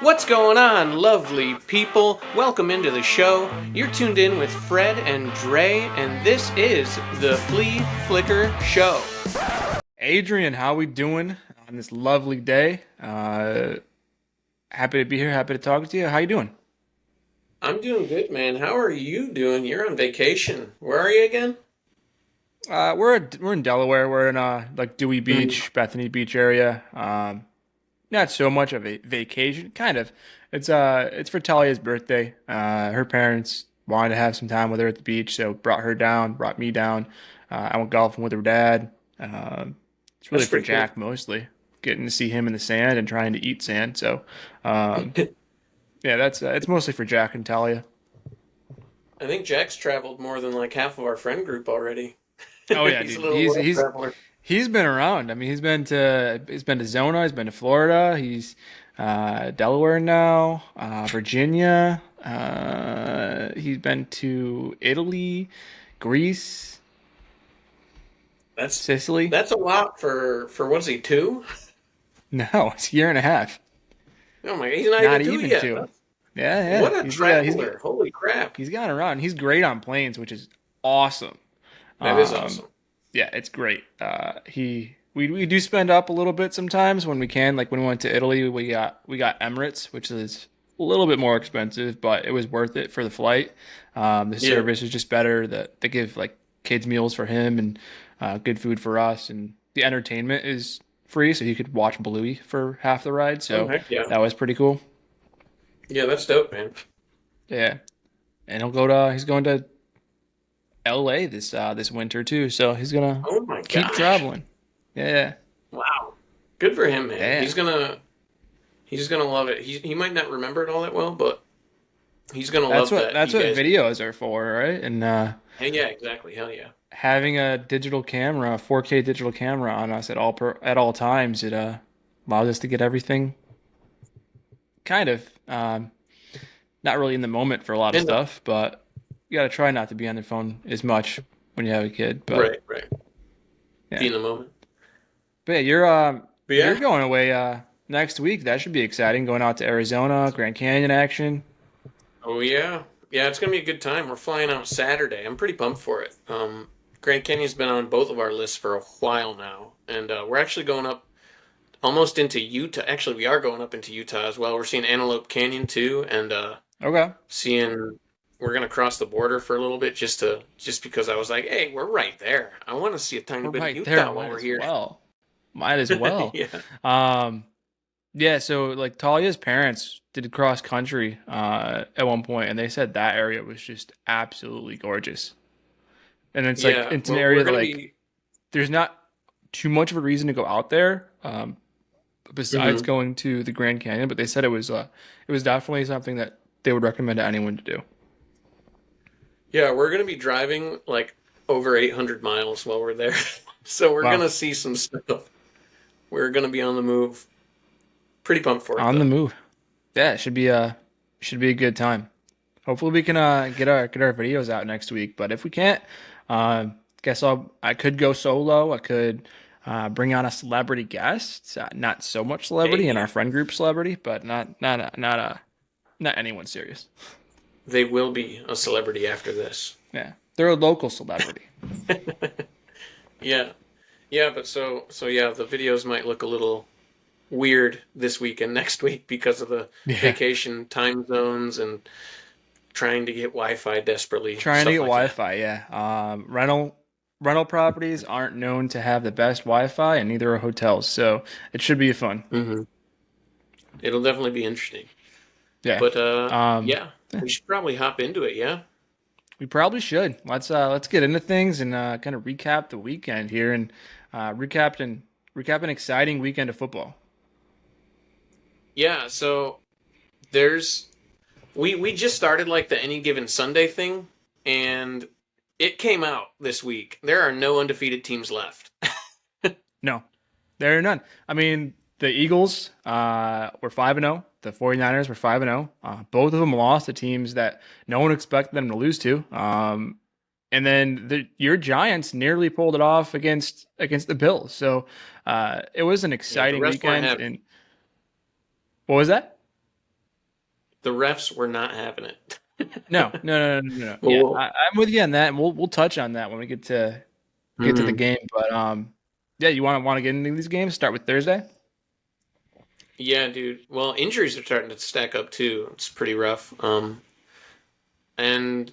What's going on, lovely people? Welcome into the show. You're tuned in with Fred and Dre, and this is the Flea Flicker Show. Adrian, how we doing on this lovely day? Happy to be here. Happy to talk to you. How you doing? I'm doing good, man. How are you doing? You're on vacation. Where are you again? We're in Delaware. We're in like Dewey Mm. Beach, Bethany Beach area. Not so much of a vacation, kind of. It's for Talia's birthday. Her parents wanted to have some time with her at the beach, so brought her down, brought me down. I went golfing with her dad. It's really That's for pretty cool. Jack mostly, getting to see him in the sand and trying to eat sand. So, um, yeah, that's it's mostly for Jack and Talia. I think Jack's traveled more than like half of our friend group already. Oh yeah, He's a dude. little He's world he's traveler. he's been around. I mean, he's been to Zona, he's been to Florida, he's Delaware now, Virginia. He's been to Italy, Greece, That's Sicily. that's a lot for what's he, two? No, it's a year and a half. Oh my God, he's not Not even two even yet. two. Yeah, yeah. What a traveler. Holy crap. He's gone around. He's great on planes, which is awesome. That is Um, awesome. yeah, it's great. We do spend up a little bit sometimes when we can. Like when we went to Italy, we got Emirates, which is a little bit more expensive, but it was worth it for the flight. The Yeah. service is just better. That they give like kids meals for him and good food for us, and the entertainment is free, so he could watch Bluey for half the ride. Oh So heck yeah. that was pretty cool. Yeah, that's dope, man. Yeah, and he's going to LA this winter too, so he's gonna Oh my keep gosh. traveling. Yeah, Wow. Good for him, man. yeah. He's gonna love it. He might not remember it all that well, but he's gonna That's love what that that's you what guys. videos are for, right? And Hey, yeah, exactly. Hell yeah. having a digital camera, a 4K digital camera on us at all times, it allows us to get everything kind of not really in the moment for a lot of And stuff, but you got to try not to be on the phone as much when you have a kid. But right, right. Be yeah, in the moment. but yeah, But you're yeah. going away next week. That should be exciting. Going out to Arizona, Grand Canyon action. Oh yeah. Yeah, it's gonna be a good time. We're flying out Saturday. I'm pretty pumped for it. Grand Canyon's been on both of our lists for a while now, and we're actually going up almost into Utah. Actually, we are going up into Utah as well. We're seeing Antelope Canyon too, and Okay, seeing we're gonna cross the border for a little bit just because I was like, hey, we're right there. I want to see a tiny we're bit of right there. Utah while Might we're as here. well. Might as well. Yeah. Um, Yeah, so like Talia's parents did cross country at one point, and they said that area was just absolutely gorgeous. And it's like Yeah. it's an Well, we're area that gonna like be. there's not too much of a reason to go out there, besides Mhm. going to the Grand Canyon. But they said it was definitely something that they would recommend to anyone to do. Yeah, we're gonna be driving like over 800 miles while we're there, so we're Wow, gonna see some stuff. We're gonna be on the move. Pretty pumped for it on the though. move. Yeah, it should be a good time. Hopefully we can get our videos out next week. But if we can't, guess I could go solo. I could bring on a celebrity guest. Not so much Hey, celebrity in yeah, our friend group celebrity, but not anyone serious. they will be a celebrity after this. Yeah, they're a local celebrity. Yeah, yeah, but so yeah, the videos might look a little weird this week and next week because of the Yeah, vacation time zones and trying to get Wi-Fi desperately, trying to get stuff like that. Wi-Fi. Yeah, rental properties aren't known to have the best Wi-Fi, and neither are hotels. So it should be fun. Hmm. It'll definitely be interesting. Yeah. But Um, yeah, we should probably hop into it. Yeah. We probably should. Let's get into things and kind of recap the weekend here and recap an exciting weekend of football. Yeah, so there's we just started like the any given Sunday thing, and it came out this week. There are no undefeated teams left. No, there are none. I mean, the Eagles were 5-0. The 49ers were 5-0. Both of them lost to teams that no one expected them to lose to. And then your Giants nearly pulled it off against the Bills. So it was an Yeah, the exciting rest weren't weekend. happy. And what was that? the refs were not having it. No. Yeah, Well, I'm with you on that, and we'll touch on that when we get to the mhm. game. But yeah, you want to get into these games? Start with Thursday. Yeah, dude. Well, injuries are starting to stack up too. It's pretty rough. And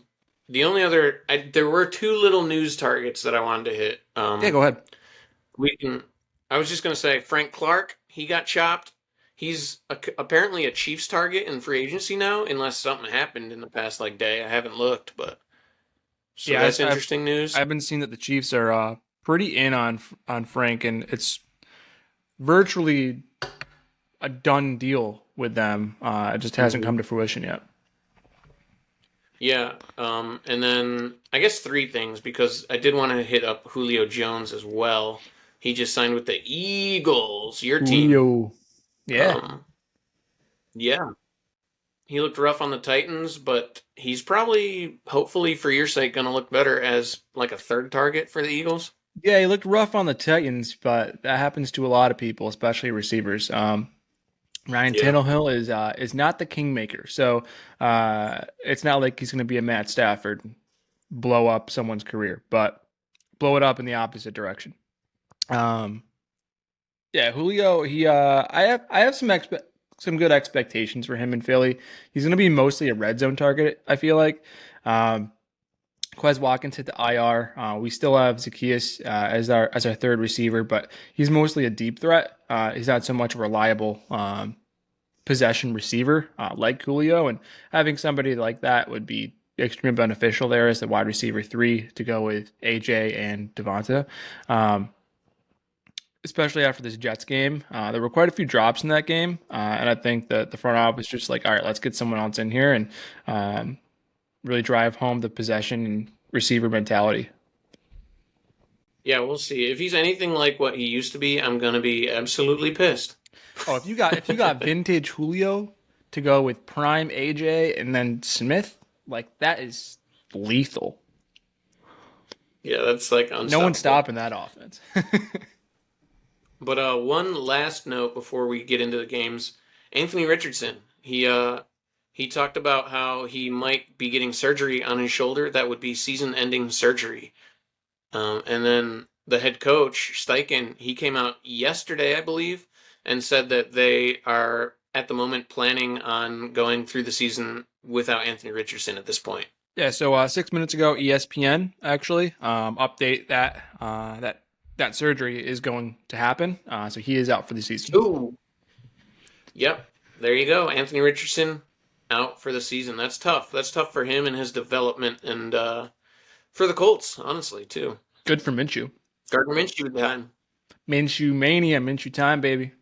the only other, there were two little news targets that I wanted to hit. Yeah, go ahead. We can. I was just gonna say Frank Clark. He got chopped. He's apparently a Chiefs target in free agency now, unless something happened in the past like day. I haven't looked, but so Yeah, that's interesting news. I've been seeing that the Chiefs are pretty in on Frank, and it's virtually a done deal with them. It just hasn't Hmm. come to fruition yet. Yeah. And then I guess three things because I did want to hit up Julio Jones as well. He just signed with the Eagles, your team. Julio. Yeah. Um, yeah, he looked rough on the Titans, but he's probably, hopefully for your sake, going to look better as like a third target for the Eagles. Yeah, he looked rough on the Titans, but that happens to a lot of people, especially receivers. Ryan Yeah. Tannehill is not the kingmaker, so it's not like he's going to be a Matt Stafford, blow up someone's career, but blow it up in the opposite direction. Um, yeah, Julio, I have some good expectations for him in Philly. He's going to be mostly a red zone target, I feel like. Um, Quez Watkins hit the IR. We still have Zacchaeus as our third receiver, but he's mostly a deep threat. He's not so much a reliable possession receiver like Julio, and having somebody like that would be extremely beneficial there as the wide receiver three to go with AJ and Devonta. Um, Especially after this Jets game, there were quite a few drops in that game, and I think that the front office just like, all right, let's get someone else in here and really drive home the possession and receiver mentality. Yeah, we'll see. If he's anything like what he used to be, I'm going to be absolutely pissed. Oh, if you got vintage Julio to go with prime AJ and then Smith, like that is lethal. Yeah, that's like No one's unstoppable. stopping that offense. But one last note before we get into the games. Anthony Richardson, he talked about how he might be getting surgery on his shoulder that would be season-ending surgery. And then the head coach, Steichen, he came out yesterday, I believe, and said that they are at the moment planning on going through the season without Anthony Richardson at this point. Yeah, so 6 minutes ago, ESPN actually update that surgery is going to happen. So he is out for the season. Ooh, yep, there you go. Anthony Richardson out for the season. That's tough. That's tough for him and his development, and for the Colts, honestly, too. Good for Minshew. Gardner Minshew time. Minshew mania, Minshew time, baby.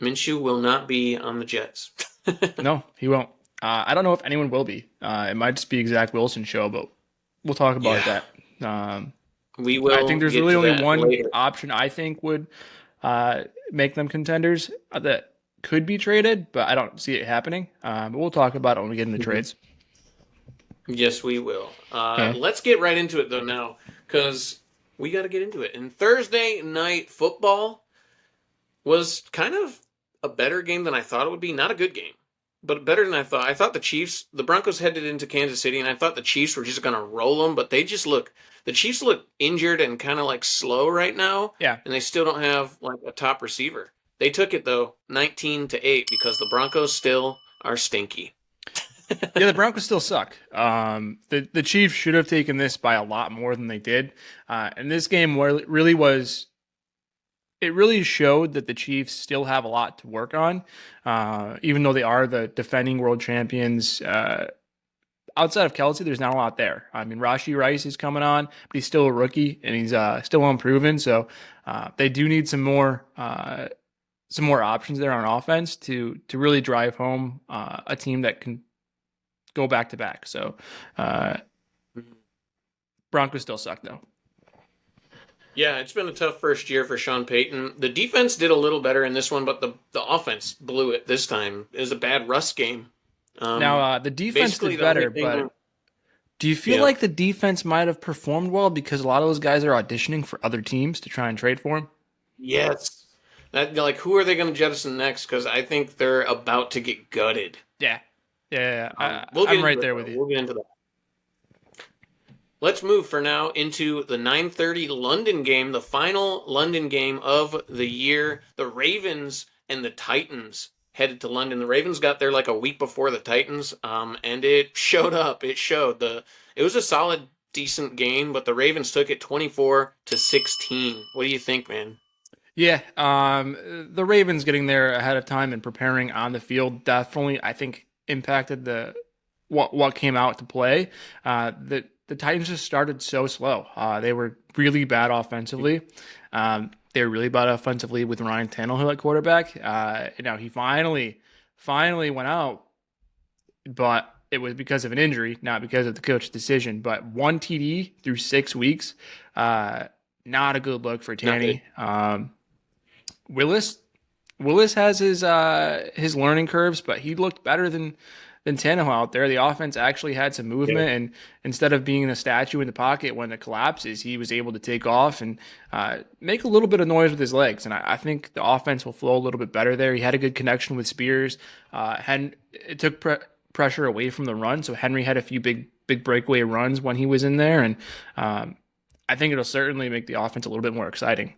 Minshew will not be on the Jets. No, he won't. I don't know if anyone will be. It might just be Zach Wilson show, but we'll talk about Yeah, that. Um, we I will think there's get really to only that one later. option I think would make them contenders that could be traded, but I don't see it happening. But we'll talk about it when we get into Mhm. trades. Yes, we will. Okay. Let's get right into it though now, because we got to get into it. And Thursday night football was kind of a better game than I thought it would be. Not a good game, but better than I thought. I thought the Broncos headed into Kansas City, and I thought the Chiefs were just going to roll them, but the Chiefs look injured and kind of like slow right now, Yeah. and they still don't have like a top receiver. They took it though, 19-8, because the Broncos still are stinky. Yeah, the Broncos still suck. The Chiefs should have taken this by a lot more than they did. And this game really was. It really showed that the Chiefs still have a lot to work on, even though they are the defending world champions. Outside of Kelsey, there's not a lot there. I mean, Rashi Rice is coming on, but he's still a rookie and he's still unproven. So they do need some more options there on offense to really drive home a team that can go back to back. So Broncos still suck though. Yeah, it's been a tough first year for Sean Payton. The defense did a little better in this one, but the offense blew it this time. It was a bad Russ game. Now the defense Basically, did the only better, thing, but do you feel yeah, like the defense might have performed well because a lot of those guys are auditioning for other teams to try and trade for him? yes, that like who are they going to jettison next? Because I think they're about to get gutted. Yeah. Yeah. We'll get I'm into right it, there with though. you. We'll get into that. Let's move for now into the 9:30 London game, the final London game of the year. The Ravens and the Titans headed to London. The Ravens got there like a week before the Titans, and it showed up. It showed. It was a solid, decent game, but the Ravens took it 24-16. What do you think, man? Yeah, the Ravens getting there ahead of time and preparing on the field definitely, I think, impacted the what came out to play. The Titans just started so slow. They were really bad offensively. They were really bad offensively with Ryan Tannehill at quarterback. He finally went out, but it was because of an injury, not because of the coach's decision. But one TD through 6 weeks, not a good look for Not good. Tanny. Willis has his learning curves, but he looked better than Tannehill out there. The offense actually had some Yeah. movement, and instead of being a statue in the pocket when it collapses, he was able to take off and make a little bit of noise with his legs. And I think the offense will flow a little bit better there. He had a good connection with Spears. It took pressure away from the run, so Henry had a few big breakaway runs when he was in there, and I think it'll certainly make the offense a little bit more exciting.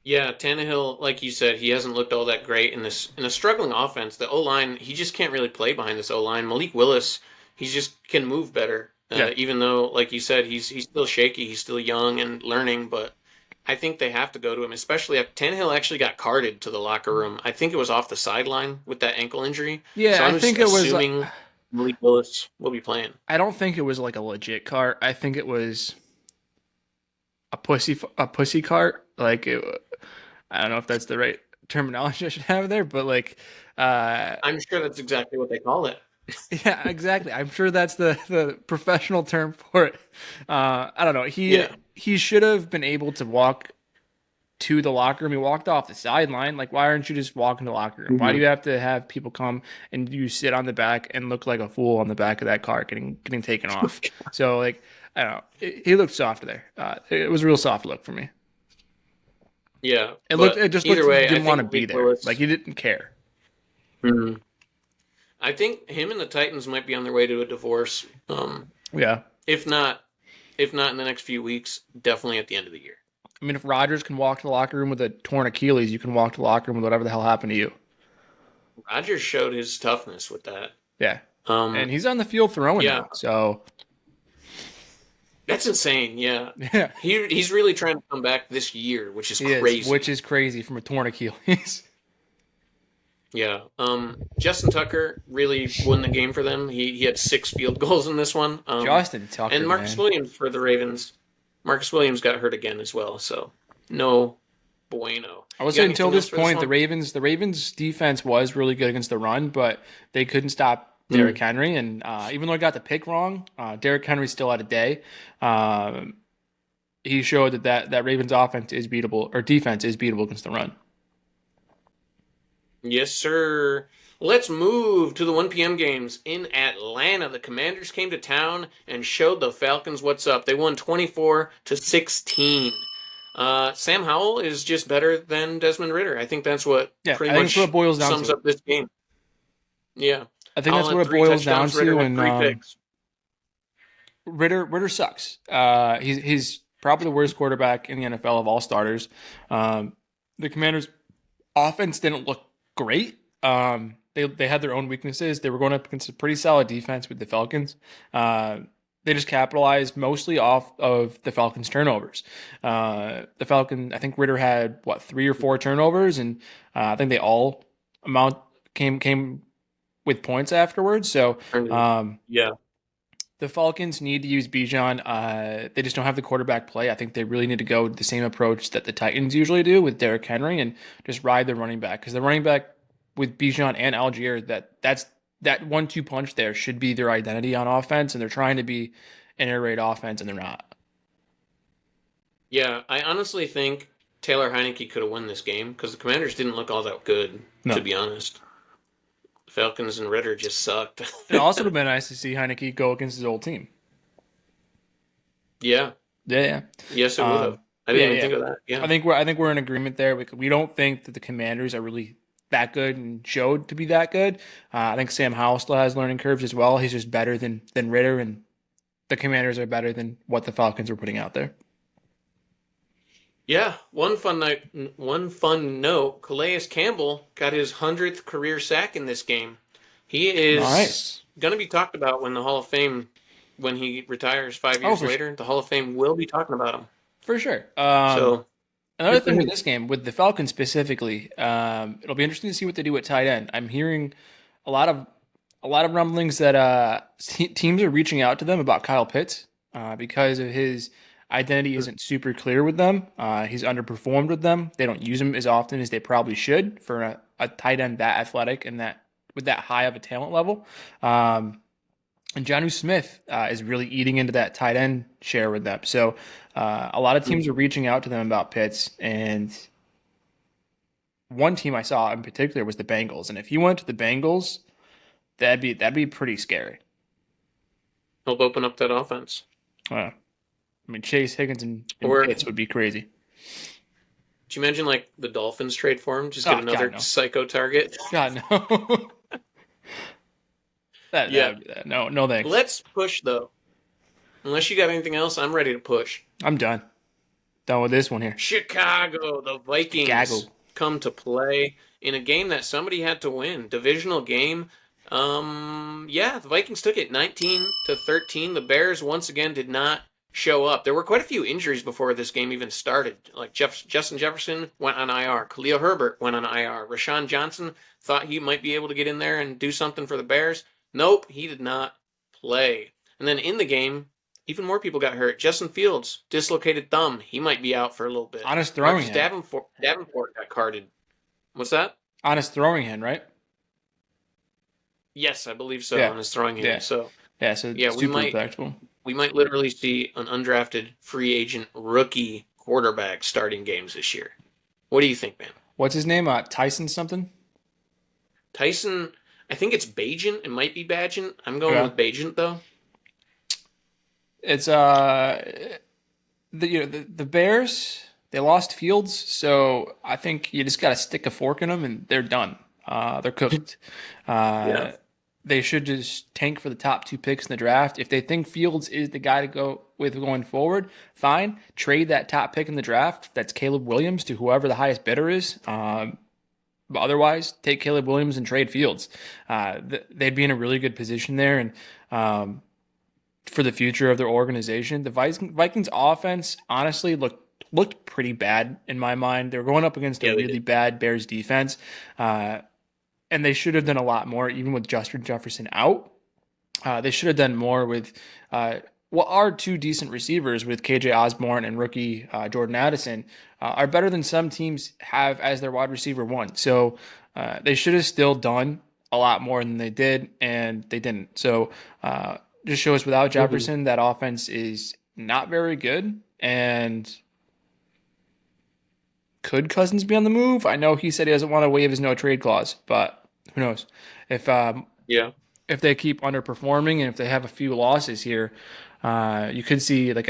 Yeah, Tannehill, like you said, he hasn't looked all that great in a struggling offense. The O line, he just can't really play behind this O line. Malik Willis, he just can move better. Yeah. Even though, like you said, he's still shaky, he's still young and learning. But I think they have to go to him, especially if Tannehill actually got carted to the locker room. I think it was off the sideline with that ankle injury. Yeah, So I I'm just think it was. assuming Malik Willis will be playing. I don't think it was like a legit cart. I think it was a pussy cart. I don't know if that's the right terminology I should have there, but I'm sure that's exactly what they call it. yeah, exactly. I'm sure that's the professional term for it. I don't know. Yeah. He should have been able to walk to the locker room. He walked off the sideline. Like, why aren't you just walking to the locker room? Why do you have to have people come and you sit on the back and look like a fool on the back of that car getting taken off? So, I don't know. He looked soft there. It was a real soft look for me. Yeah. It just looked either like way, he I didn't want to think be Malik there. Willis. Like, he didn't care. Mhm. I think him and the Titans might be on their way to a divorce. Yeah. If not, if not in the next few weeks, definitely at the end of the year. I mean, if Rodgers can walk to the locker room with a torn Achilles, you can walk to the locker room with whatever the hell happened to you. Rodgers showed his toughness with that. Yeah. Um, And he's on the field throwing yeah, now. So, that's insane. Yeah, yeah. he's really trying to come back this year, which is He is, crazy. which is crazy from a torn Achilles. Yeah. Justin Tucker really won the game for them. He had 6 field goals in this one. Justin Tucker, And Marcus man. Williams for the Ravens. Marcus Williams got hurt again as well, so no bueno. I would You got say until anything this else for this point, one? the Ravens defense was really good against the run, but they couldn't stop Derrick Henry. And even though I got the pick wrong, Derrick Henry still had a day. He showed that Ravens offense is beatable, or defense is beatable against the run. Yes, sir. Let's move to the 1 p.m. games in Atlanta. The Commanders came to town and showed the Falcons what's up. They won 24-16. Sam Howell is just better than Desmond Ritter. I think that's what Yeah, pretty I think much that's what it boils down sums to. up this game. Yeah. I think that's Howell what had it 3 boils down touchdowns. Ritter to. had And 3 picks. Ritter sucks. He's probably the worst quarterback in the NFL of all starters. The Commanders' offense didn't look great. They had their own weaknesses. They were going up against a pretty solid defense with the Falcons. They just capitalized mostly off of the Falcons' turnovers. I think Ritter had 3 or 4 turnovers, and I think they all came with points afterwards. So Yeah. the Falcons need to use Bijan. They just don't have the quarterback play. I think they really need to go the same approach that the Titans usually do with Derrick Henry and just ride the running back, because the running back with Bijan and Algier, that 1-2 punch there should be their identity on offense, and they're trying to be an air raid offense, and they're not. Yeah, I honestly think Taylor Heineke could have won this game because the Commanders didn't look all that good, No. to be honest. Falcons and Ritter just sucked. It also would have been nice to see Heineke go against his old team. Yeah. Yeah. Yes, it would have. I didn't even yeah. think of that. Yeah. I think we're in agreement there. We don't think that the Commanders are really that good and showed to be that good. I think Sam Howell still has learning curves as well. He's just better than Ritter, and the Commanders are better than what the Falcons were putting out there. Yeah, one fun note: Calais Campbell got his 100th career sack in this game. He is Nice. going to be talked about when the Hall of Fame, when he retires five Oh, years later. The Hall of Fame will be talking about him. for sure. So Another good for thing with him. this game, with the Falcons specifically, it'll be interesting to see what they do at tight end. I'm hearing a lot of a lot of rumblings that teams are reaching out to them about Kyle Pitts because of his identity isn't super clear with them. He's underperformed with them. They don't use him as often as they probably should for a tight end that athletic and that with that high of a talent level. And Jonnu Smith is really eating into that tight end share with them. So a lot of teams are reaching out to them about Pitts, and one team I saw in particular was the Bengals. And if he went to the Bengals, that'd be pretty scary. Help open up that offense. I mean, Chase Higgins and Or Pitts would be crazy. do you imagine like the Dolphins trade for him? Just get Oh another God, no! psycho target. God, no! Yeah. No, no thanks. Let's push though. Unless you got anything else, I'm ready to push. I'm done. Done with this one here. Chicago, the Chicago. Vikings come to play in a game that somebody had to win. Divisional game. Yeah, the Vikings took it 19-13. The Bears once again did not show up. There were quite a few injuries before this game even started. Like Justin Jefferson went on IR. Khalil Herbert went on IR. Rashawn Johnson thought he might be able to get in there and do something for the Bears. Nope, he did not play. And then in the game, even more people got hurt. Justin Fields, dislocated thumb. He might be out for a little bit. Honest throwing Marcus hand. Davenport got carded. What's that? Honest throwing hand, right? Yes, I believe so Yeah. on his throwing hand. Yeah. So Yeah. So yeah, super respectable. we might literally see an undrafted free agent rookie quarterback starting games this year. What do you think, man? What's his name? Tyson something. Tyson, I think it's Bagent. It might be Bagent. I'm going Yeah. with Bagent though. It's the Bears, they lost Fields, so I think you just got to stick a fork in them and they're done. They're cooked. Yeah. They should just tank for the top two picks in the draft. If they think Fields is the guy to go with going forward, fine. Trade that top pick in the draft. That's Caleb Williams to whoever the highest bidder is. But otherwise, take Caleb Williams and trade Fields. They'd be in a really good position there, and for the future of their organization. The Vikings offense honestly looked pretty bad in my mind. They were going up against a really bad Bears defense, and they should have done a lot more, even with Justin Jefferson out. They should have done more with what are two decent receivers with KJ Osborne and rookie Jordan Addison are better than some teams have as their wide receiver one. So they should have still done a lot more than they did, and they didn't. So just shows without Jefferson, that offense is not very good. And could Cousins be on the move? I know he said he doesn't want to waive his no trade clause, but who knows? If Yeah. if they keep underperforming and if they have a few losses here, you could see like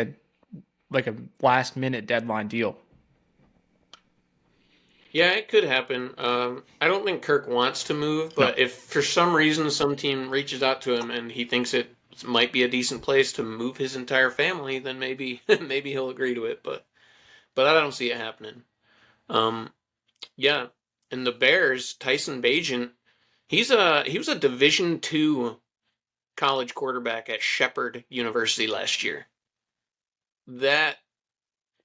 a last minute deadline deal. Yeah, it could happen. I don't think Kirk wants to move, but if for some reason some team reaches out to him and he thinks it might be a decent place to move his entire family, then maybe maybe he'll agree to it. But I don't see it happening. Yeah, and the Bears, Tyson Bagent, he was a Division II college quarterback at Shepherd University last year.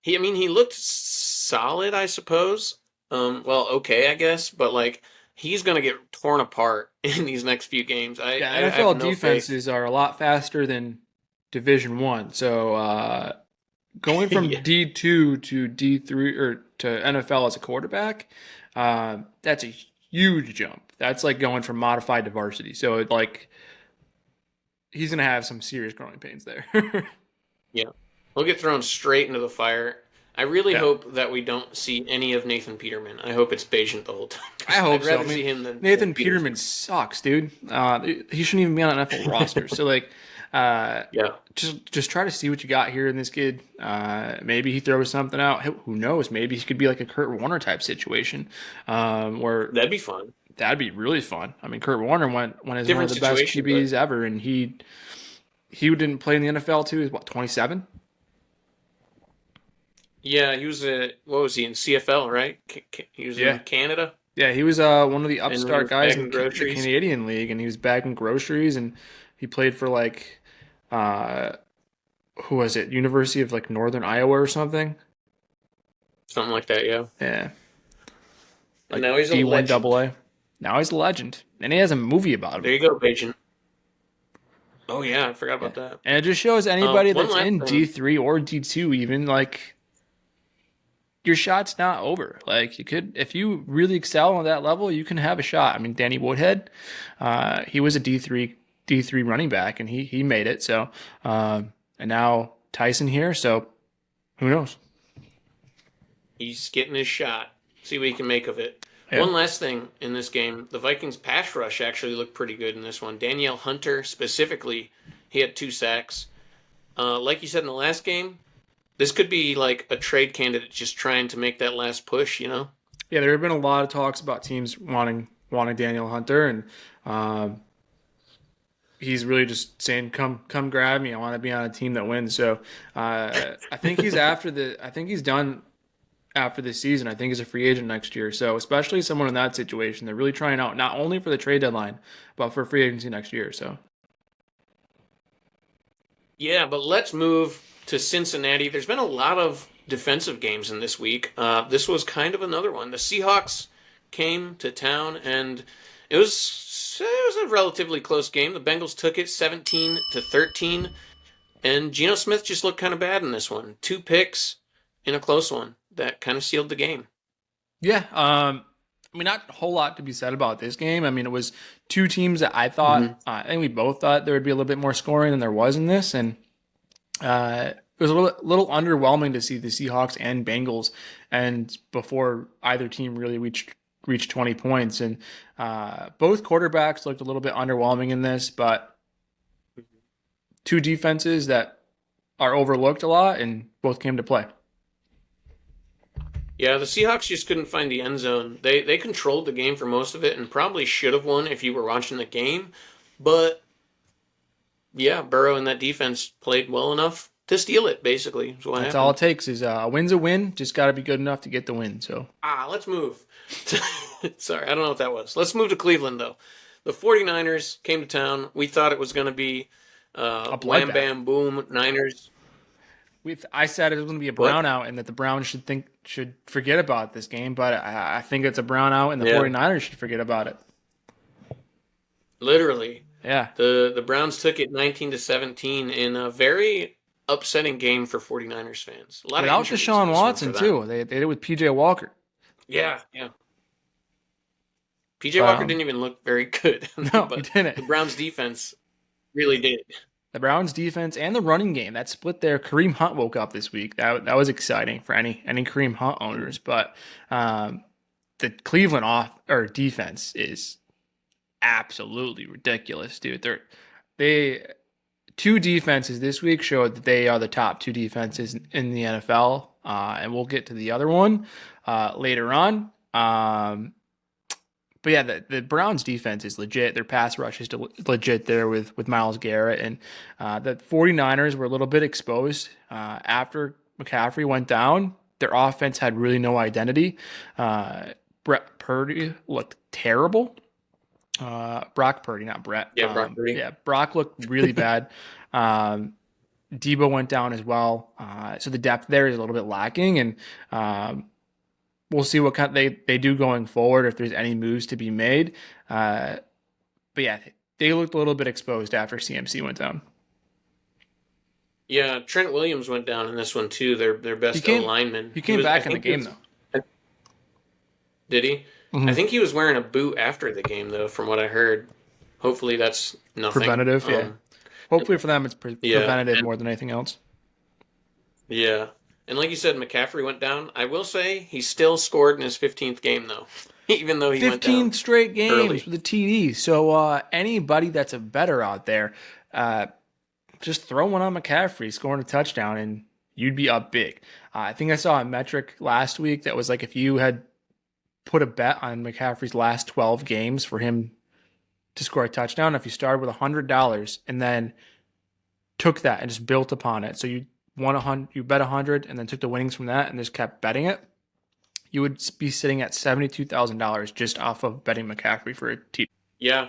He looked solid, I suppose. Well, okay, I guess, but like he's gonna get torn apart in these next few games. I have NFL no defenses are a lot faster than Division One. So going from Yeah. D2 to D3 or to NFL as a quarterback, that's a huge jump. That's like going from modified to varsity. So he's gonna have some serious growing pains there. Yeah, we'll get thrown straight into the fire. I really Yeah. hope that we don't see any of Nathan Peterman. I hope it's Bagent the whole time. I hope I'd so. rather I mean, see him than Nathan Peterman sucks, dude. He shouldn't even be on an NFL roster. So like, Yeah, Just try to see what you got here in this kid. Maybe he throws something out. Who knows? Maybe he could be like a Kurt Warner type situation, where that'd be fun. that'd be really fun. I mean, Kurt Warner went as one of Different the best situation, but QBs ever, and he didn't play in the NFL too. He's what, 27? yeah, he was what was he in CFL, right? He was in Yeah. Canada, Yeah, he was one of the and he upstart was guys in bagging The groceries. Canadian League, and he was bagging groceries, and he played for like, uh, who was it? University of like Northern Iowa or something. Something like that, yeah. Yeah, And like now he's a D1 legend. AA. Now he's a legend, and he has a movie about There him. you go, Paige. Oh yeah, I forgot Yeah, about that. and it just shows anybody One that's last in thing. D3 or D2, even like your shot's not over. Like you could, if you really excel on that level, you can have a shot. I mean, Danny Woodhead, he was a D3 running back, and he made it. So, and now Tyson here. So, who knows? He's getting his shot. See what he can make of it. Yeah, One last thing in this game, the Vikings pass rush actually looked pretty good in this one. Danielle Hunter specifically, he had 2 sacks. Like you said in the last game, this could be like a trade candidate just trying to make that last push, you know? yeah. There have been a lot of talks about teams wanting Daniel Hunter, and um, he's really just saying, "Come grab me. I want to be on a team that wins." So, I think he's after the. I think he's done after this season. I think he's a free agent next year. So, especially someone in that situation, they're really trying out not only for the trade deadline, but for free agency next year. So, Yeah, but let's move to Cincinnati. There's been a lot of defensive games in this week. This was kind of another one. The Seahawks came to town, and it was a relatively close game. The Bengals took it 17-13, and Geno Smith just looked kind of bad in this one. 2 picks in a close one that kind of sealed the game. yeah, I mean, not a whole lot to be said about this game. I mean, it was two teams that Mm-hmm. I think we both thought there would be a little bit more scoring than there was in this, and it was a little underwhelming to see the Seahawks and Bengals, and before either team really reached 20 points, and both quarterbacks looked a little bit underwhelming in this, but two defenses that are overlooked a lot, and both came to play. Yeah, the Seahawks just couldn't find the end zone. They controlled the game for most of it and probably should have won if you were watching the game. But yeah, Burrow and that defense played well enough to steal it, basically, is what That's all it happened. takes is a win's a win. Just got to be good enough to get the win. So Let's move. Sorry, I don't know what that was. Let's move to Cleveland, though. The 49ers came to town. We thought it was going to be a wham, bloodbath. bam, boom, Niners. I said it was going to be a What? brownout and that the Browns should forget about this game, but I think it's a brownout and the Yeah, 49ers should forget about it. literally. Yeah. The Browns took it 19-17 in a very upsetting game for 49ers fans. A lot of Without injuries in Deshaun this one for Watson them. too. They did it with PJ Walker. Yeah, yeah. PJ But Walker didn't even look very good, no, he but didn't. the Browns defense really did. The Browns defense and the running game, that split there. Kareem Hunt woke up this week. That was exciting for any Kareem Hunt owners. But the Cleveland off or defense is absolutely ridiculous, dude. They two defenses this week showed that they are the top two defenses in the NFL, and we'll get to the other one later on. But yeah, the Browns defense is legit. Their pass rush is legit there with Myles Garrett. And the 49ers were a little bit exposed after McCaffrey went down. Their offense had really no identity. Brett Purdy looked terrible. Brock Purdy, not Brett. Yeah, Brock Purdy. Yeah, Brock looked really bad. Debo went down as well. So the depth there is a little bit lacking. And we'll see what kind they do going forward if there's any moves to be made. But yeah, they looked a little bit exposed after CMC went down. Yeah, Trent Williams went down in this one too. Their He best O came lineman. he came back in the game though. Did he? I Mm-hmm. think he was wearing a boot after the game, though, from what I heard. Hopefully, that's nothing. Preventative, yeah. Hopefully for them it's Yeah, preventative and more than anything else. yeah, and like you said, McCaffrey went down. I will say he still scored in his 15th game, though, even though he went 15 down straight games early. with a TD. So anybody that's a better out there, just throw one on McCaffrey, scoring a touchdown, and you'd be up big. I think I saw a metric last week that was like if you had put a bet on McCaffrey's last 12 games for him to score a touchdown, if you started with $100 and then took that and just built upon it, so you won 100, you bet 100, and then took the winnings from that and just kept betting it, you would be sitting at $72,000 just off of betting McCaffrey for a TD. Yeah.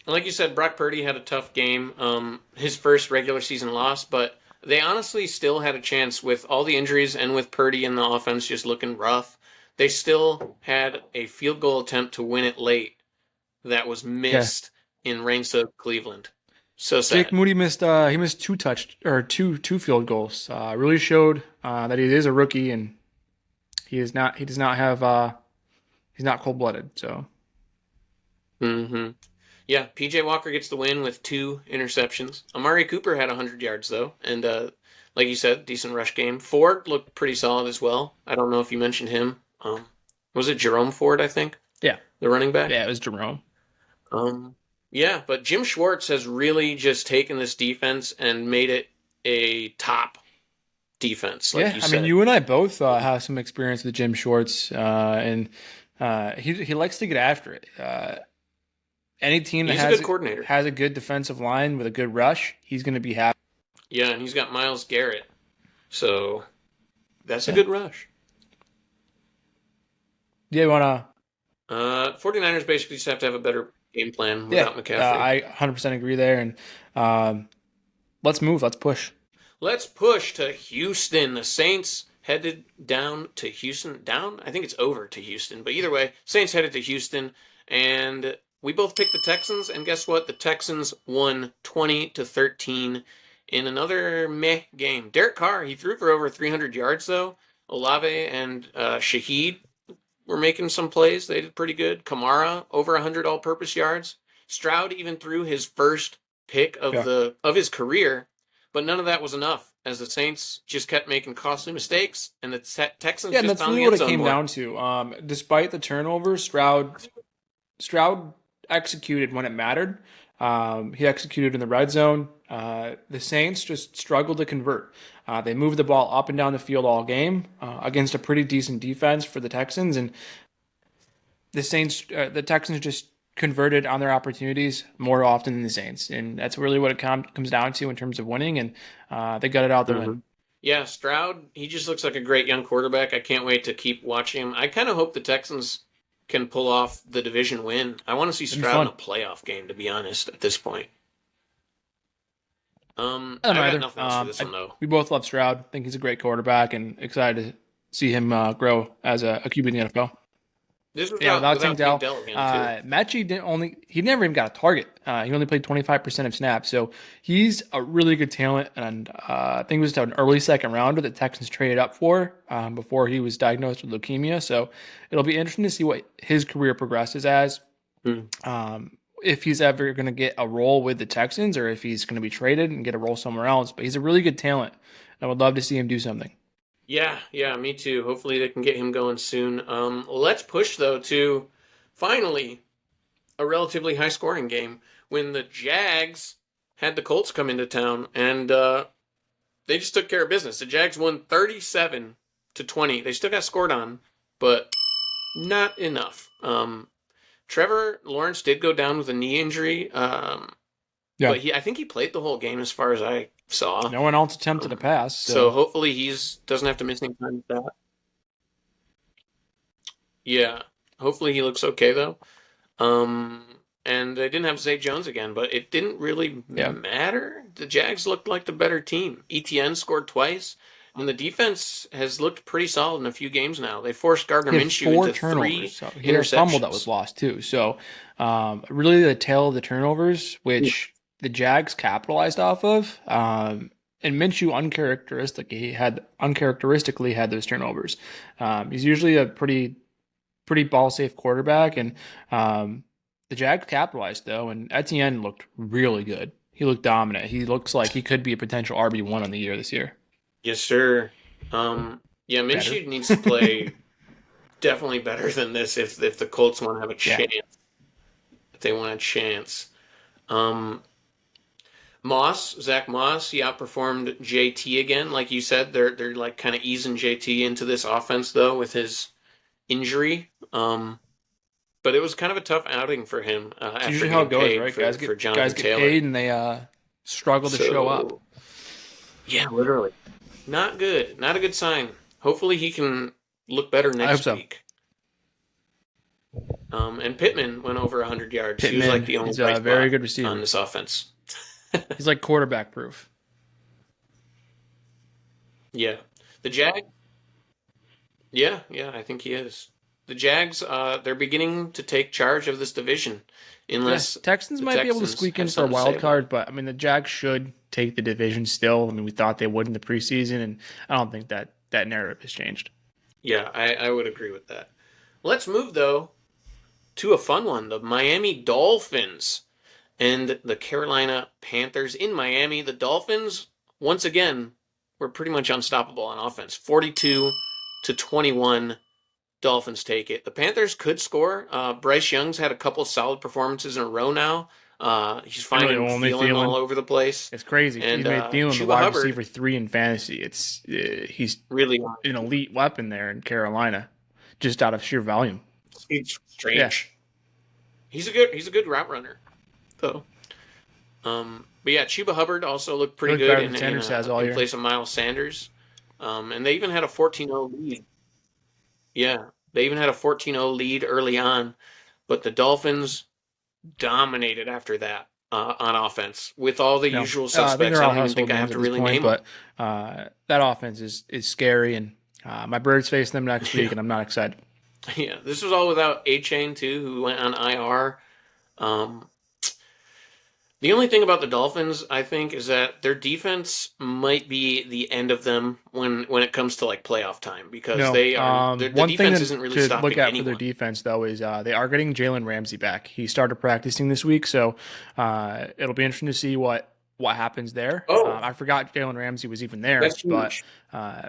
Like you said, Brock Purdy had a tough game, his first regular season loss, but they honestly still had a chance with all the injuries and with Purdy in the offense just looking rough. They still had a field goal attempt to win it late that was missed in rain-soaked Cleveland. So sad. Jake Moody missed two field goals. Really showed that he is a rookie and he's not cold-blooded. So. Mm-hmm. Yeah, PJ Walker gets the win with 2 interceptions. Amari Cooper had 100 yards, though. And like you said, decent rush game. Ford looked pretty solid as well. I don't know if you mentioned him. Was it Jerome Ford, I think? Yeah. The running back? Yeah, it was Jerome. Yeah, but Jim Schwartz has really just taken this defense and made it a top defense, like you said. I mean, you and I both have some experience with Jim Schwartz, and he likes to get after it. Any team that has a good defensive line with a good rush, he's going to be happy. Yeah, and he's got Myles Garrett, so that's a good rush. Yeah, you want to... 49ers basically just have to have a better game plan without McCaffrey. I 100% agree there, and let's move. Let's push. Let's push to Houston. The Saints headed down to Houston. Down? I think it's over to Houston. But either way, Saints headed to Houston, and we both picked the Texans, and guess what? The Texans won 20-13 in another meh game. Derek Carr, he threw for over 300 yards, though. Olave and Shaheed were making some plays. They did pretty good. Kamara, over 100 all-purpose yards. Stroud even threw his first pick of his career, but none of that was enough, as the Saints just kept making costly mistakes, and the Texans just found the end zone more. Yeah, that's really what it came down to. Despite the turnovers, Stroud executed when it mattered. He executed in the red zone. The Saints just struggled to convert. They moved the ball up and down the field all game against a pretty decent defense for the Texans, and the Texans just converted on their opportunities more often than the Saints, and that's really what it comes down to in terms of winning. And they got it out the win. Yeah, Stroud, he just looks like a great young quarterback. I can't wait to keep watching him. I kind of hope the Texans can pull off the division win. I want to see Stroud in a playoff game, to be honest, at this point. I got nothing else for this one, though. We both love Stroud. Think he's a great quarterback and excited to see him grow as a QB in the NFL. This was without Tank Dell again, Mechie he never even got a target. He only played 25% of snaps. So he's a really good talent. And I think it was an early second rounder that Texans traded up for before he was diagnosed with leukemia. So it'll be interesting to see what his career progresses as. If he's ever going to get a role with the Texans or if he's going to be traded and get a role somewhere else. But he's a really good talent. I would love to see him do something. Yeah, me too. Hopefully they can get him going soon. Let's push, though, to finally a relatively high-scoring game when the Jags had the Colts come into town, and they just took care of business. The Jags won 37-20. They still got scored on, but not enough. Trevor Lawrence did go down with a knee injury, but I think he played the whole game as far as I saw. No one else attempted to pass. So hopefully he doesn't have to miss any time with that. Yeah. Hopefully he looks okay, though. And they didn't have Zay Jones again, but it didn't really matter. The Jags looked like the better team. ETN scored twice, and the defense has looked pretty solid in a few games now. They forced Gardner Minshew into 3 interceptions. He had a fumble that was lost, too. So really the tail of the turnovers, which the Jags capitalized off of, and Minshew uncharacteristically had those turnovers. He's usually a pretty ball safe quarterback, and the Jags capitalized though, and Etienne looked really good. He looked dominant. He looks like he could be a potential RB1 on the year this year. Yes, sir. Minshew needs to play definitely better than this if the Colts want to have a chance. If they want a chance. Zach Moss, he outperformed JT again. Like you said, they're like kind of easing JT into this offense though with his injury. But it was kind of a tough outing for him It's after usually how getting it goes, paid right? for Guys Jonathan get Taylor. paid and they struggle to show up. So yeah, literally. Not good. Not a good sign. Hopefully he can look better I hope next so. week. And Pittman went over 100 yards. He was Pittman like the only is bright a very spot good receiver on this offense. He's like quarterback proof. Yeah. The Jag. Yeah, I think he is. The Jags, they're beginning to take charge of this division, unless Texans the might be able to Texans squeak in have for a something to say wild about card, it. but I mean the Jags should take the division still. I mean we thought they would in the preseason, and I don't think that narrative has changed. Yeah, I would agree with that. Let's move though to a fun one: the Miami Dolphins and the Carolina Panthers in Miami. The Dolphins, once again, were pretty much unstoppable on offense. 42-21. Dolphins take it. The Panthers could score. Bryce Young's had a couple solid performances in a row now. He's And really finding only Thielen all Thielen. over the place. It's crazy. And He's made Thielen the Chuba wide Hubbard receiver 3 in fantasy. He's really an elite weapon there in Carolina, just out of sheer volume. it's Yeah, strange. He's a good route runner, though. But yeah, Chuba Hubbard also looked he pretty looked good better than Sanders has all in year. place of Miles Sanders. And they even had a 14-0 lead. Yeah, they even had a 14-0 lead early on, but the Dolphins dominated after that on offense with all the No, usual I think suspects. they're I all don't even household think I names have at to this really point, name them. but that offense is scary, and my Birds face them next week, and I'm not excited. Yeah, this was all without A-Chain too, who went on IR. Um, the only thing about the Dolphins, I think, is that their defense might be the end of them when it comes to like playoff time because No, the one thing defense isn't really to look stopping at for their anyone. defense though is they are getting Jalen Ramsey back. He started practicing this week, so it'll be interesting to see what happens there. Oh, I forgot Jalen Ramsey was even there, that's but huge.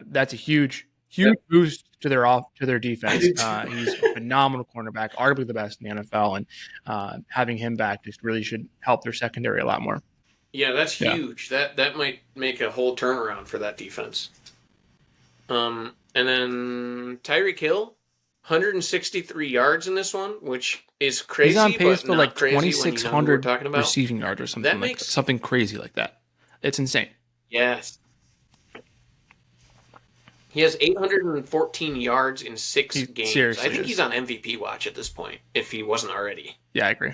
that's a huge That, boost to their I defense. did too. He's a phenomenal cornerback, arguably the best in the NFL, and having him back just really should help their secondary a lot more. Yeah, that's Yeah, huge. That might make a whole turnaround for that defense. And then Tyreek Hill, 163 yards in this one, which is he's on crazy, pace but for like not crazy when you know who we're 2,600 talking about. receiving yards or That something like that. makes Something crazy like that. It's insane. yes. He has 814 yards in six He games. I seriously think he's is. on MVP watch at this point, if he wasn't already. Yeah, I agree.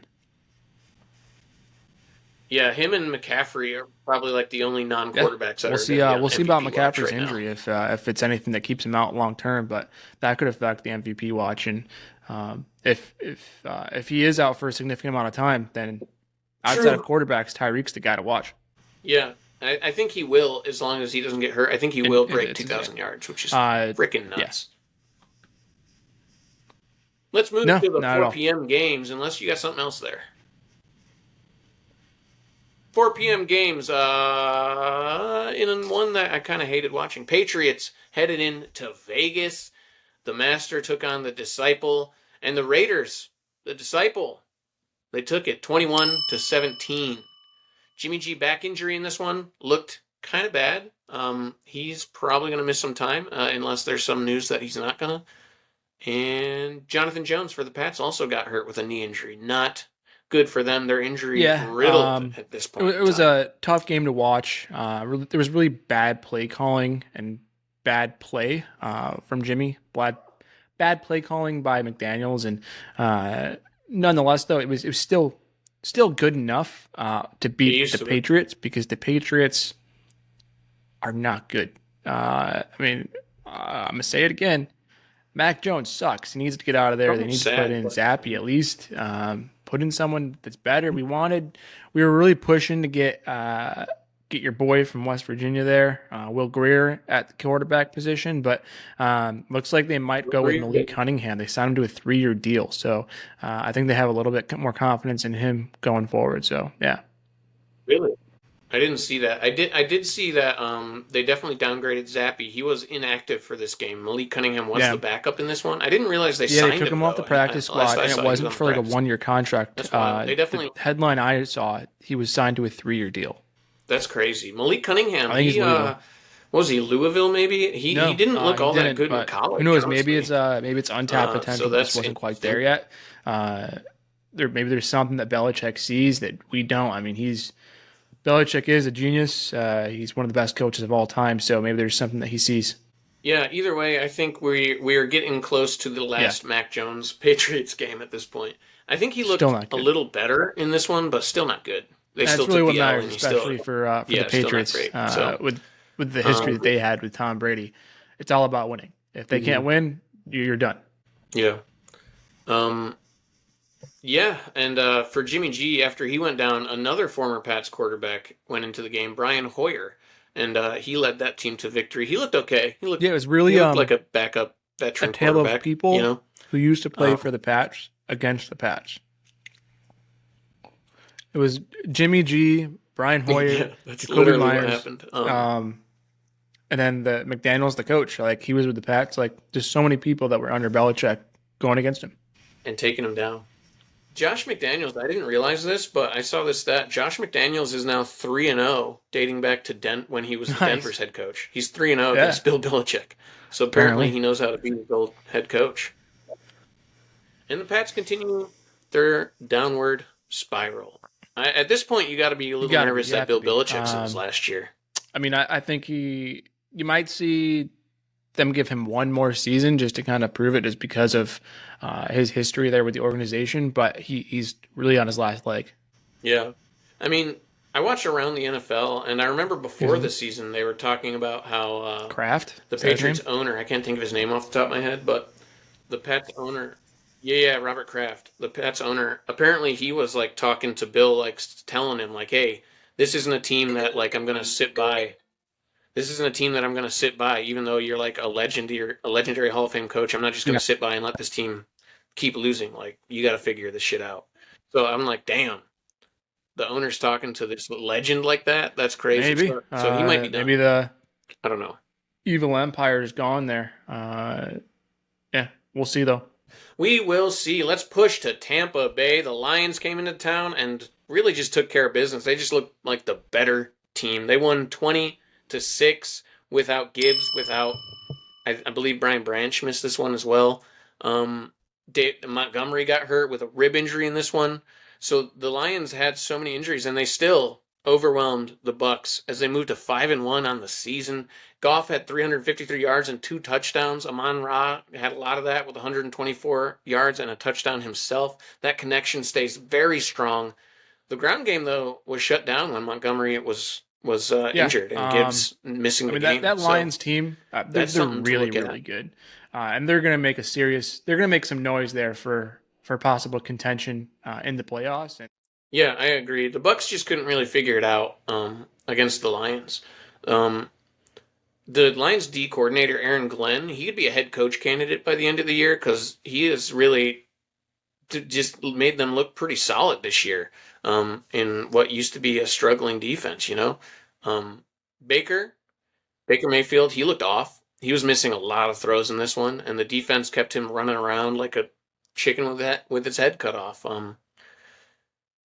Yeah, him and McCaffrey are probably like the only Yeah, non-quarterbacks that we'll are see. going to be on We'll see about MVP watch McCaffrey's right now. injury if it's anything that keeps him out long term, but that could affect the MVP watch. And if he is out for a significant amount of time, then outside of True. quarterbacks, Tyreek's the guy to watch. Yeah, I think he will as long as he doesn't get hurt. I think he will break It's insane. 2,000 yards, which is Uh, freaking yeah, nuts. Let's move no, to the not at 4 all. p.m. games, unless you got something else there. 4 p.m. games, in one that I kind of hated watching. Patriots headed into Vegas. The Master took on the Disciple, and the Raiders, the Disciple, they took it 21-17. Jimmy G back injury in this one looked kind of bad. He's probably going to miss some time unless there's some news that he's not going to. And Jonathan Jones for the Pats also got hurt with a knee injury. Not good for them. They're injury Yeah, riddled at this point it in was time. a tough game to watch. There was really bad play calling and bad play from Jimmy. Bad play calling by McDaniels, and nonetheless, though, it was still good enough to It beat used the to be. Patriots because the Patriots are not good. I'm gonna say it again. Mac Jones sucks. He needs to get out of there. They I'm need to put sad, in but Zappy at least. Put in someone that's better. We were really pushing to get your boy from West Virginia there, Will Greer at the quarterback position, but looks like they might go with Malik Cunningham. They signed him to a 3-year deal, so I think they have a little bit more confidence in him going forward. So yeah, really, I didn't see that. I did see that they definitely downgraded Zappy. He was inactive for this game. Malik Cunningham was yeah. the backup in this one. I didn't realize they Yeah, they signed took him him off the though. practice Last squad, I and saw, it he was on wasn't the for like a practice. 1-year contract. That's wild. They The definitely headline I saw, he was signed to a 3-year deal. That's crazy. Malik Cunningham, I think he's Louisville. what was he, Louisville maybe? He No, didn't look he all that didn't. good in But who college, knows? honestly. Maybe it's untapped So potential that just that's wasn't quite there interesting. yet. Maybe there's something that Belichick sees that we don't. I mean, Belichick is a genius. He's one of the best coaches of all time. So maybe there's something that he sees. Yeah, either way, I think we are getting close to the Yeah, last Mac Jones Patriots game at this point. I think he still looked not a good. little better in this one, but still not good. They still That's really took what the L, matters, and he still, especially for the yeah, still not Patriots great. So, with the history that um, they had with Tom Brady. It's all about winning. If they can't mhm, win, you're done. yeah, um, yeah, and for Jimmy G, after he went down, another former Pats quarterback went into the game, Brian Hoyer, and he led that team to victory. He looked okay. Yeah, it was He really looked like a backup a veteran tale of quarterback, you people know. who used to play Um, for the Pats against the Pats. It was Jimmy G, Brian Hoyer, yeah, that's Jacoby literally what Myers, happened. and then the McDaniel's the coach. Like he was with the Pats. Like just so many people that were under Belichick going against him. And taking him down. Josh McDaniels, I didn't realize this, but I saw this stat. Josh McDaniels is now 3-0, dating back to when he was Nice. Denver's head coach. He's 3-0 Yeah. against Bill Belichick. So apparently Apparently. he knows how to be his old head coach. And the Pats continue their downward spiral. At this point, you got to be a You little got to be. nervous You that have to Bill be. Belichick's in his last year. I mean, I think you might see them give him one more season just to kind of prove it, just because of his history there with the organization. But he's really on his last leg. Yeah. I mean, I watched around the NFL, and I remember before the season they were talking about how Kraft, the is that his name? Patriots owner, I can't think of his name off the top of my head, but the Pats owner, yeah, Robert Kraft, the Pats owner, apparently he was like talking to Bill, like telling him, like, hey, this isn't a team that like I'm gonna sit by. This isn't a team that I'm gonna sit by, even though you're like a legendary Hall of Fame coach. I'm not just gonna Yeah. sit by and let this team keep losing. Like, you got to figure this shit out. So I'm like, damn, the owner's talking to this legend like that. That's crazy. Maybe. So he might be done. Maybe the I don't know. evil empire is gone there. Yeah, we'll see though. We will see. Let's push to Tampa Bay. The Lions came into town and really just took care of business. They just looked like the better team. They won 20-6 without Gibbs, without I believe Brian Branch missed this one as well. Montgomery got hurt with a rib injury in this one. So the Lions had so many injuries, and they still overwhelmed the Bucks as they moved to 5-1 on the season. Goff had 353 yards and 2 touchdowns. Amon-Ra had a lot of that with 124 yards and a touchdown himself. That connection stays very strong. The ground game, though, was shut down when Montgomery was Yeah. injured and Gibbs missing I the mean game. that Lions team, that's they're something to really look at. really good, and they're gonna make they're gonna make some noise there for possible contention in the playoffs. And Yeah, I agree. The Bucks just couldn't really figure it out against the Lions. Um, the Lions D coordinator Aaron Glenn, he could be a head coach candidate by the end of the year because he has really just made them look pretty solid this year in what used to be a struggling defense. Um, Baker Baker Mayfield, he looked off. He was missing a lot of throws in this one, and the defense kept him running around like a chicken with its head cut off.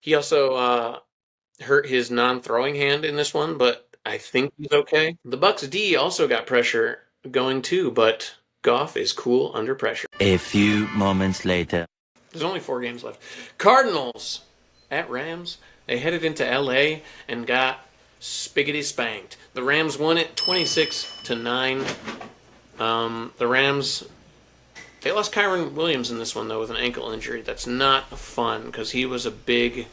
He also hurt his non-throwing hand in this one, but I think he's okay. The Bucks D also got pressure going too, but Goff is cool under pressure. A few moments later. There's only 4 games left. Cardinals at Rams. They headed into LA and got spiggity spanked. The Rams won it 26-9. The Rams, they lost Kyron Williams in this one though with an ankle injury. That's not fun because he was a big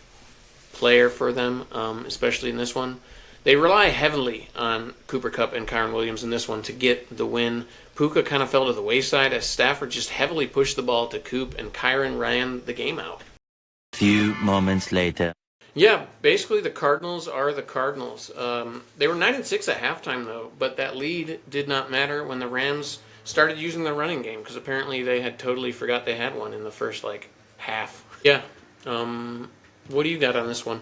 player for them, especially in this one. They rely heavily on Cooper Kupp and Kyron Williams in this one to get the win. Puka kind of fell to the wayside as Stafford just heavily pushed the ball to Coop and Kyron ran the game out. Few moments later. Yeah, basically the Cardinals are the Cardinals. They were 9-6 at halftime though, but that lead did not matter when the Rams started using the running game because apparently they had totally forgot they had one in the first half. Yeah. What do you got on this one?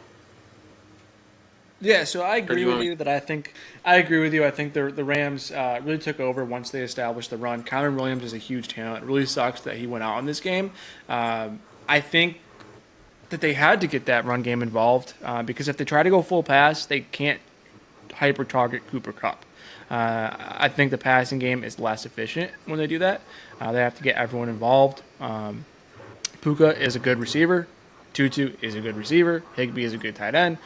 yeah, so I agree you with want- you that I agree with you. I think the Rams really took over once they established the run. Kyron Williams is a huge talent. It really sucks that he went out in this game. I think that they had to get that run game involved because if they try to go full pass, they can't hyper target Cooper Kupp. I think the passing game is less efficient when they do that. They have to get everyone involved. Puka is a good receiver. Tutu is a good receiver. Higbee is a good tight end.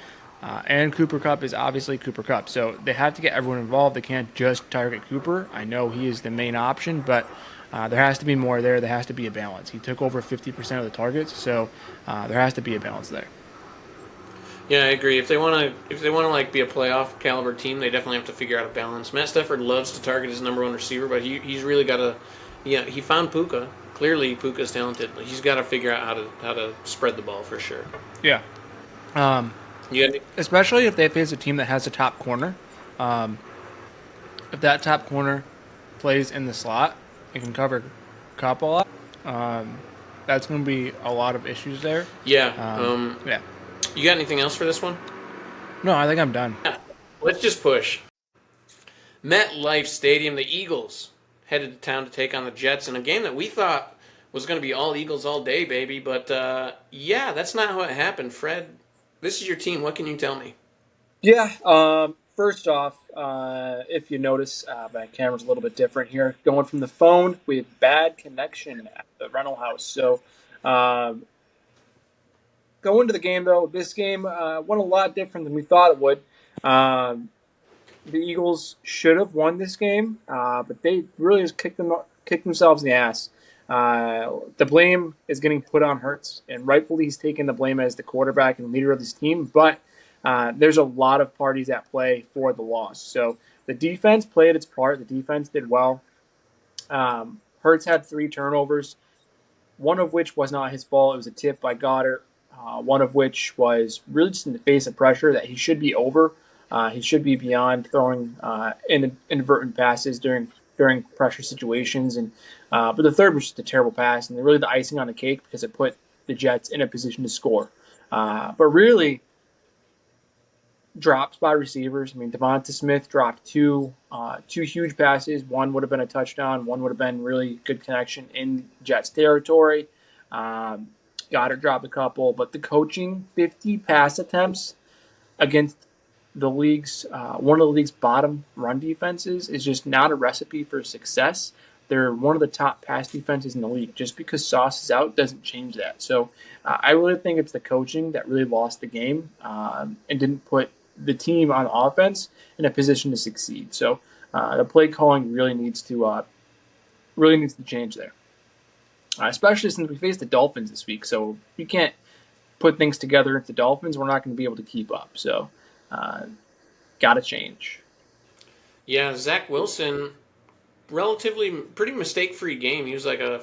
And Cooper Kupp is obviously Cooper Kupp. So they have to get everyone involved. They can't just target Cooper. I know he is the main option, but there has to be more there. There has to be a balance. He took over 50% of the targets, so there has to be a balance there. Yeah, I agree. If they want to like be a playoff caliber team, they definitely have to figure out a balance. Matt Stafford loves to target his number one receiver, but he's really got to. Yeah, he found Puka. Clearly, Puka's talented. He's got to figure out how to spread the ball for sure. Yeah. Yeah. Especially if they face a team that has a top corner. If that top corner plays in the slot and can cover Kupp a lot, that's going to be a lot of issues there. Yeah. Yeah. You got anything else for this one? No, I think I'm done. Yeah. Let's just push. MetLife Stadium, the Eagles headed to town to take on the Jets in a game that we thought was going to be all Eagles all day, baby. But, yeah, that's not how it happened. Fred, this is your team. What can you tell me? Yeah, first off, if you notice, my camera's a little bit different here. Going from the phone, we had bad connection at the rental house. So, going to the game, though, this game went a lot different than we thought it would. The Eagles should have won this game, but they really just kicked themselves in the ass. The blame is getting put on Hurts, and rightfully he's taking the blame as the quarterback and leader of this team, but there's a lot of parties at play for the loss. So the defense played its part. The defense did well. Hurts had 3 turnovers, one of which was not his fault. It was a tip by Goddard, one of which was really just in the face of pressure that he should be over. He should be beyond throwing inadvertent passes during pressure situations. But the third was just a terrible pass, and really the icing on the cake because it put the Jets in a position to score. But really, drops by receivers. I mean, Devonta Smith dropped two huge passes. One would have been a touchdown. One would have been really good connection in Jets territory. Goddard dropped a couple, but the coaching, 50 pass attempts against the league's one of the league's bottom run defenses is just not a recipe for success. They're one of the top pass defenses in the league. Just because Sauce is out doesn't change that. So I really think it's the coaching that really lost the game and didn't put the team on offense in a position to succeed. So the play calling really needs to change there, especially since we face the Dolphins this week. So if we can't put things together with the Dolphins, we're not going to be able to keep up. So got to change. Yeah, Zach Wilson, relatively pretty mistake-free game. He was like a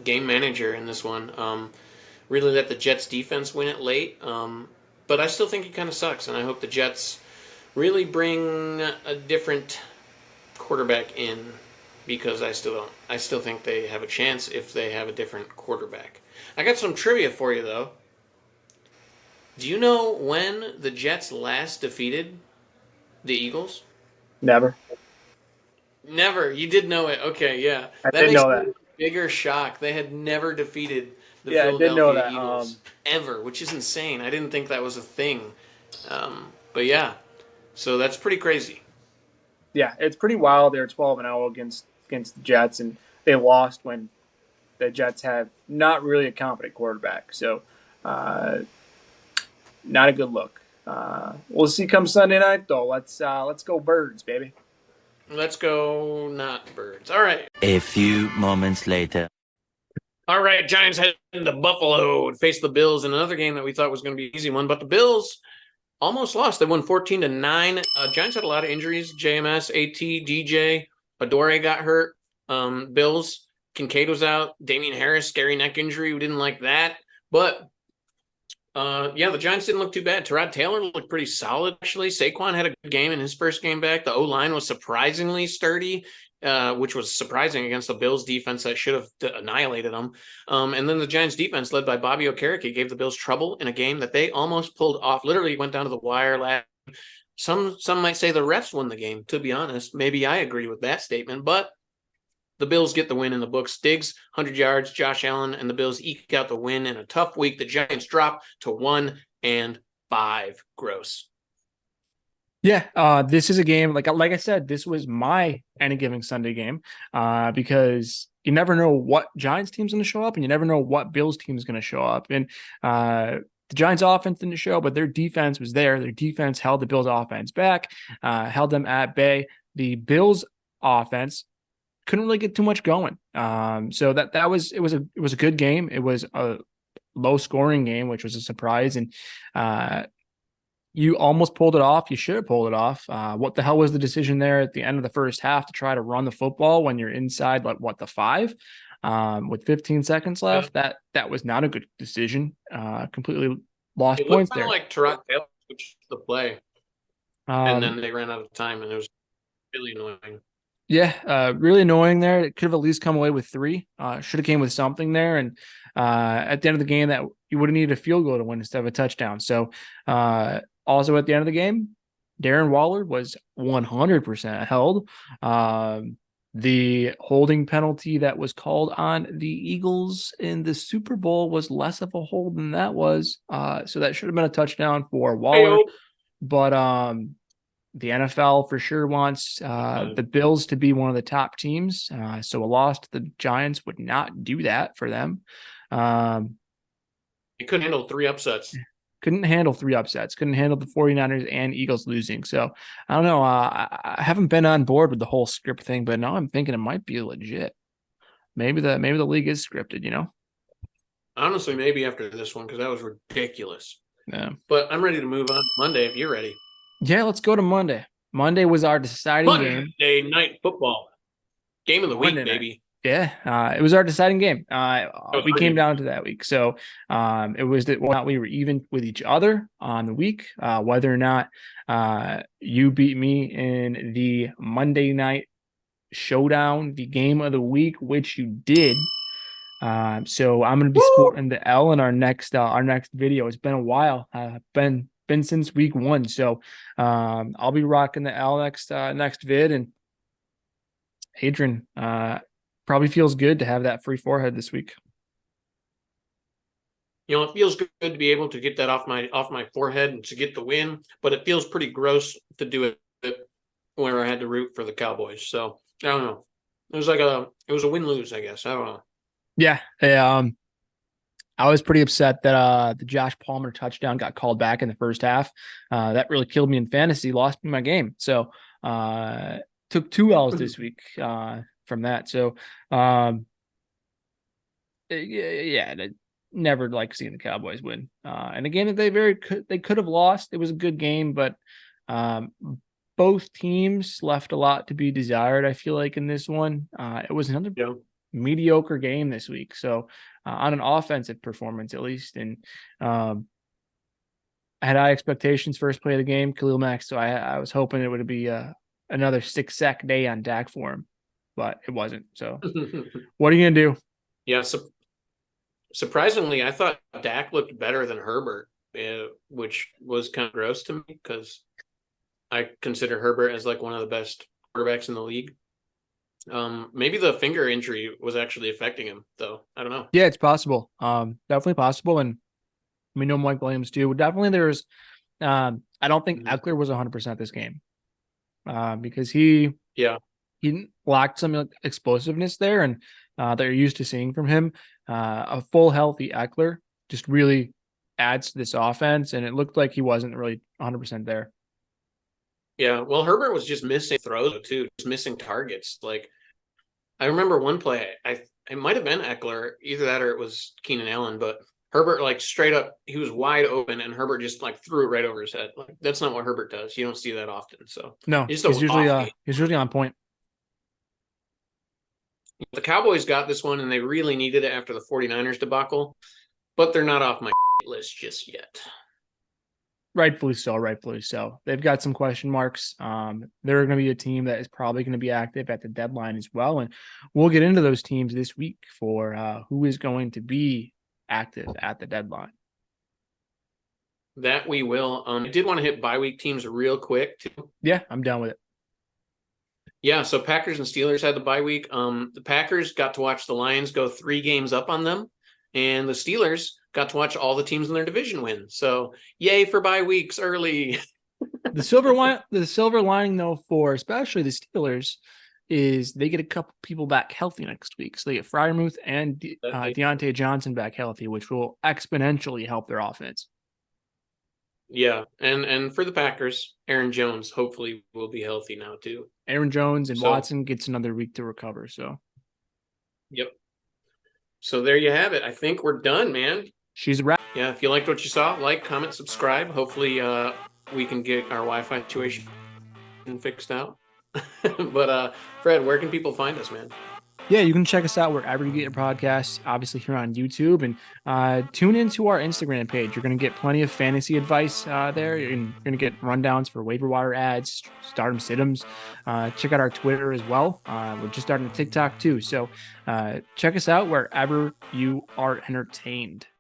game manager in this one. Really let the Jets defense win it late. But I still think he kind of sucks, and I hope the Jets really bring a different quarterback in because I still think they have a chance if they have a different quarterback. I got some trivia for you, though. Do you know when the Jets last defeated the Eagles? Never. Never. You did know it. Okay, yeah. I did know that. A bigger shock. They had never defeated the I did know Philadelphia that. Eagles ever, which is insane. I didn't think that was a thing. But yeah, so that's pretty crazy. Yeah, it's pretty wild. They're 12-0 against the Jets, and they lost when the Jets have not really a competent quarterback. So not a good look. We'll see come Sunday night, though. Let's go Birds, baby. Let's go not Birds. All right. A few moments later. All right, Giants head into Buffalo to face the Bills in another game that we thought was going to be an easy one, but the Bills almost lost. They won 14-9. Giants had a lot of injuries. JMS, AT, DJ, Adore got hurt. Bills, Kincaid was out. Damian Harris, scary neck injury. We didn't like that. But the Giants didn't look too bad. Tyrod Taylor looked pretty solid, actually. Saquon had a good game in his first game back. The O-line was surprisingly sturdy, which was surprising against the Bills defense that should have annihilated them. And then the Giants defense, led by Bobby Okereke, gave the Bills trouble in a game that they almost pulled off. Literally went down to the wire last. Some might say the refs won the game, to be honest. Maybe I agree with that statement, but the Bills get the win in the books. Diggs, 100 yards, Josh Allen, and the Bills eke out the win in a tough week. The Giants drop to 1-5. Gross. Yeah, this is a game like I said, this was my any given Sunday game because you never know what Giants team's going to show up, and you never know what Bills team's going to show up. And the Giants' offense didn't show, but their defense was there. Their defense held the Bills' offense back, held them at bay. The Bills' offense couldn't really get too much going. So that was it was a good game. It was a low scoring game, which was a surprise, and you almost pulled it off. You should have pulled it off. What the hell was the decision there at the end of the first half to try to run the football when you're inside like what the 5 with 15 seconds left? Yeah. That was not a good decision. Completely lost It points looked kind of there. like Terod Taylor switched the play, and Um, then they ran out of time, and it was really annoying. yeah, really annoying there. It could have at least come away with 3. Should have came with something there, and at the end of the game, that you would have needed a field goal to win instead of a touchdown. So, also at the end of the game, Darren Waller was 100% held. The holding penalty that was called on the Eagles in the Super Bowl was less of a hold than that was. So that should have been a touchdown for Waller. Hey-o. But the NFL for sure wants the Bills to be one of the top teams. So a loss to the Giants would not do that for them. He couldn't handle 3 upsets. Couldn't handle 3 upsets, couldn't handle the 49ers and Eagles losing. So I don't know. I haven't been on board with the whole script thing, but now I'm thinking it might be legit. Maybe the league is scripted, you know? Honestly, maybe after this one, because that was ridiculous. Yeah. But I'm ready to move on to Monday if you're ready. Yeah, let's go to Monday. Monday was our deciding game. Monday Night Football. Game of the week, Monday night. baby. Yeah, it was our deciding game. We came game. down to that week. So it was that whether or not we were even with each other on the week, whether or not you beat me in the Monday night showdown, the game of the week, which you did. So I'm going to be sporting the L in our next video. It's been a while. Been since week 1. So I'll be rocking the L next vid. And Adrian, probably feels good to have that free forehead this week. You know, it feels good to be able to get that off my forehead and to get the win, but it feels pretty gross to do it where I had to root for the Cowboys. So I don't know. It was a win-lose, I guess. I don't know. Yeah. I was pretty upset that the Josh Palmer touchdown got called back in the first half. That really killed me in fantasy, lost me my game. So took 2 L's this week from that. So yeah, never like seeing the Cowboys win. And a game that they could have lost. It was a good game, but both teams left a lot to be desired, I feel like, in this one. It was another mediocre game this week. So on an offensive performance, at least. And I had high expectations first play of the game, Khalil Mack. So I was hoping it would be another 6-sack day on Dak for him, but it wasn't. So what are you going to do? Yeah. Surprisingly, I thought Dak looked better than Herbert, which was kind of gross to me because I consider Herbert as like one of the best quarterbacks in the league. Maybe the finger injury was actually affecting him, though. I don't know. Yeah, it's possible. Definitely possible. And we know Mike Williams too. Definitely there's I don't think Eckler was 100% this game. Because he lacked some explosiveness there, and that you're used to seeing from him. A full healthy Eckler just really adds to this offense, and it looked like he wasn't really 100% there. Yeah, well, Herbert was just missing throws too, just missing targets. Like I remember one play, it might have been Eckler, either that or it was Keenan Allen, but Herbert, like straight up, he was wide open, and Herbert just like threw it right over his head. Like that's not what Herbert does. You don't see that often. So no, he's usually on point. The Cowboys got this one, and they really needed it after the 49ers debacle, but they're not off my list just yet. Rightfully so. They've got some question marks. They're going to be a team that is probably going to be active at the deadline as well, and we'll get into those teams this week for who is going to be active at the deadline. That we will. I did want to hit bye week teams real quick too. Yeah, I'm down with it. Yeah, so Packers and Steelers had the bye week. The Packers got to watch the Lions go 3 games up on them, and the Steelers got to watch all the teams in their division win. So yay for bye weeks early. The silver lining though for especially the Steelers is they get a couple people back healthy next week. So they get Freiermuth and Deontay Johnson back healthy, which will exponentially help their offense. Yeah, and for the Packers, Aaron Jones hopefully will be healthy now too. Aaron Jones and Watson gets another week to recover. So, yep. So there you have it. I think we're done, man. She's a wrap. Yeah, if you liked what you saw, like, comment, subscribe. Hopefully, we can get our Wi-Fi situation fixed out. But Fred, where can people find us, man? Yeah, you can check us out wherever you get your podcasts, obviously here on YouTube, and tune into our Instagram page. You're going to get plenty of fantasy advice there. You're going to get rundowns for waiver wire ads, stardom situms. Check out our Twitter as well. We're just starting a TikTok too. So check us out wherever you are entertained.